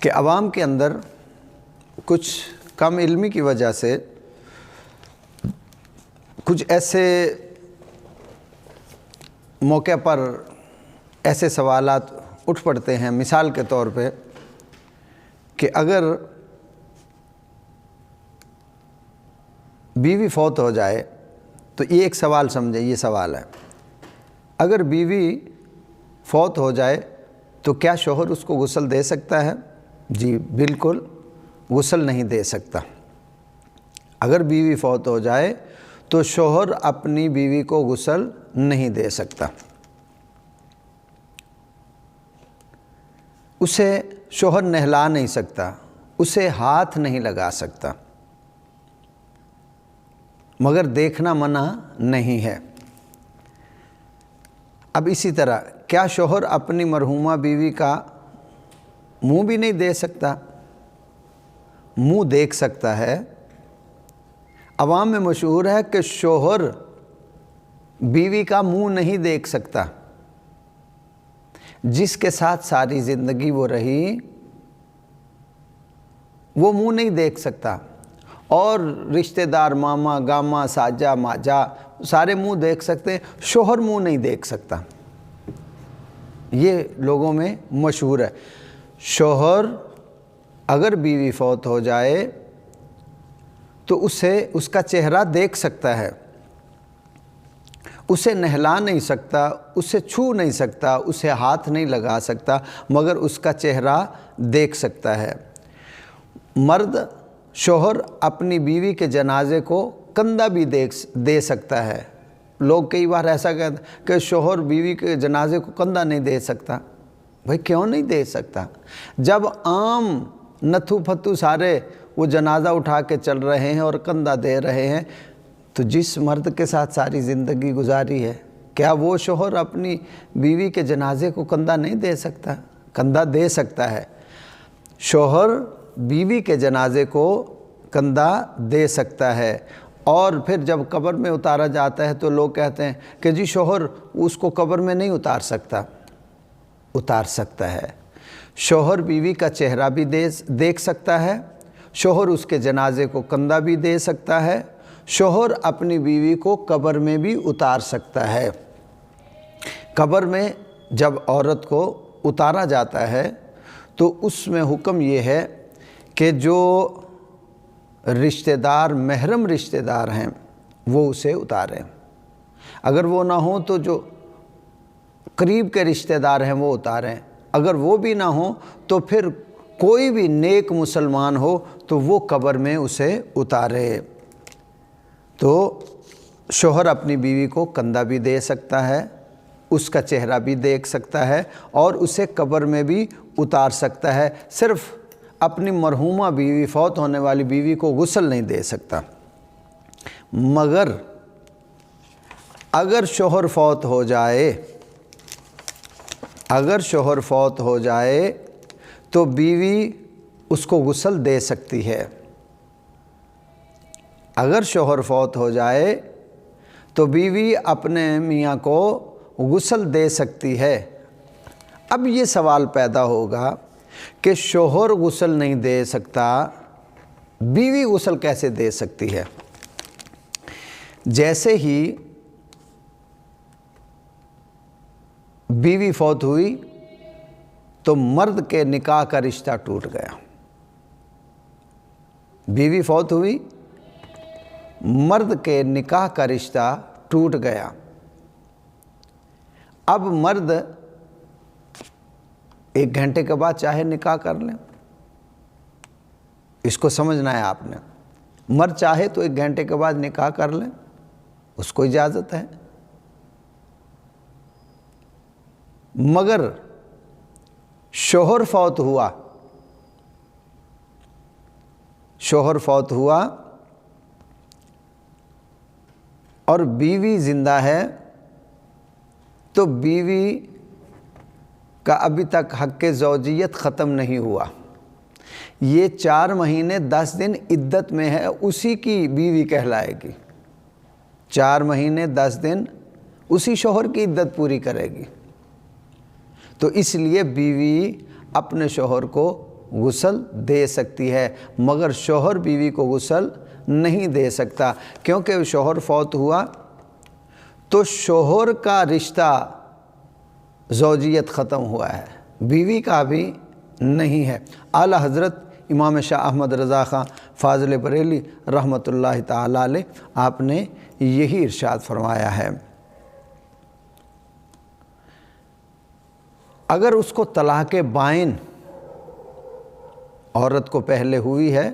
کہ عوام کے اندر کچھ کم علمی کی وجہ سے کچھ ایسے موقع پر ایسے سوالات اٹھ پڑتے ہیں، مثال کے طور پہ کہ اگر بیوی فوت ہو جائے تو یہ ایک سوال سمجھے، یہ سوال ہے، اگر بیوی فوت ہو جائے تو کیا شوہر اس کو غسل دے سکتا ہے؟ جی بالکل غسل نہیں دے سکتا۔ اگر بیوی فوت ہو جائے تو شوہر اپنی بیوی کو غسل نہیں دے سکتا، اسے شوہر نہلا نہیں سکتا، اسے ہاتھ نہیں لگا سکتا، مگر دیکھنا منع نہیں ہے۔ اب اسی طرح کیا شوہر اپنی مرحومہ بیوی کا منہ بھی نہیں دے سکتا؟ منہ دیکھ سکتا ہے۔ عوام میں مشہور ہے کہ شوہر بیوی کا منہ نہیں دیکھ سکتا، جس کے ساتھ ساری زندگی وہ رہی وہ منہ نہیں دیکھ سکتا، اور رشتہ دار ماما گاما ساجا ماجا سارے منہ دیکھ سکتے ہیں، شوہر منہ نہیں دیکھ سکتا۔ یہ لوگوں میں مشہور ہے۔ شوہر اگر بیوی فوت ہو جائے تو اس کا چہرہ دیکھ سکتا ہے، اسے نہلا نہیں سکتا، اسے چھو نہیں سکتا، اسے ہاتھ نہیں لگا سکتا، مگر اس کا چہرہ دیکھ سکتا ہے۔ مرد شوہر اپنی بیوی کے جنازے کو کندھا بھی دے سکتا ہے۔ لوگ کئی بار ایسا کہتے ہیں کہ شوہر بیوی کے جنازے کو کندھا نہیں دے سکتا۔ بھائی کیوں نہیں دے سکتا؟ جب عام نتھو پھتو سارے وہ جنازہ اٹھا کے چل رہے ہیں اور کندھا دے رہے ہیں، تو جس مرد کے ساتھ ساری زندگی گزاری ہے، کیا وہ شوہر اپنی بیوی کے جنازے کو کندھا نہیں دے سکتا؟ کندھا دے سکتا ہے۔ شوہر بیوی کے جنازے کو کندھا دے سکتا ہے، اور پھر جب قبر میں اتارا جاتا ہے تو لوگ کہتے ہیں کہ جی شوہر اس کو قبر میں نہیں اتار سکتا۔ اتار سکتا ہے۔ شوہر بیوی کا چہرہ بھی دیکھ سکتا ہے، شوہر اس کے جنازے کو کندھا بھی دے سکتا ہے، شوہر اپنی بیوی کو قبر میں بھی اتار سکتا ہے۔ قبر میں جب عورت کو اتارا جاتا ہے تو اس میں حکم یہ ہے کہ جو رشتہ دار محرم رشتہ دار ہیں وہ اسے اتاریں، اگر وہ نہ ہوں تو جو قریب کے رشتہ دار ہیں وہ اتاریں، اگر وہ بھی نہ ہوں تو پھر کوئی بھی نیک مسلمان ہو تو وہ قبر میں اسے اتارے۔ تو شوہر اپنی بیوی کو کندھا بھی دے سکتا ہے، اس کا چہرہ بھی دیکھ سکتا ہے، اور اسے قبر میں بھی اتار سکتا ہے، صرف اپنی مرحومہ بیوی فوت ہونے والی بیوی کو غسل نہیں دے سکتا۔ مگر اگر شوہر فوت ہو جائے، اگر شوہر فوت ہو جائے تو بیوی اس کو غسل دے سکتی ہے۔ اگر شوہر فوت ہو جائے تو بیوی اپنے میاں کو غسل دے سکتی ہے۔ اب یہ سوال پیدا ہوگا کہ شوہر غسل نہیں دے سکتا، بیوی غسل کیسے دے سکتی ہے؟ جیسے ہی بیوی فوت ہوئی تو مرد کے نکاح کا رشتہ ٹوٹ گیا۔ بیوی فوت ہوئی، مرد کے نکاح کا رشتہ ٹوٹ گیا۔ اب مرد 1 گھنٹے کے بعد چاہے نکاح کر لیں، اس کو سمجھنا ہے آپ نے۔ مرد چاہے تو 1 گھنٹے کے بعد نکاح کر لیں، اس کو اجازت ہے۔ مگر شوہر فوت ہوا، شوہر فوت ہوا اور بیوی زندہ ہے، تو بیوی کا ابھی تک حق زوجیت ختم نہیں ہوا۔ یہ 4 مہینے 10 دن عدت میں ہے، اسی کی بیوی کہلائے گی۔ 4 مہینے 10 دن اسی شوہر کی عدت پوری کرے گی۔ تو اس لیے بیوی اپنے شوہر کو غسل دے سکتی ہے، مگر شوہر بیوی کو غسل نہیں دے سکتا، کیونکہ شوہر فوت ہوا تو شوہر کا رشتہ زوجیت ختم ہوا ہے، بیوی کا بھی نہیں ہے۔ اعلیٰ حضرت امام شاہ احمد رضا خان فاضل بریلی رحمۃ اللہ تعالیٰ علیہ آپ نے یہی ارشاد فرمایا ہے۔ اگر اس کو طلاق بائن عورت کو پہلے ہوئی ہے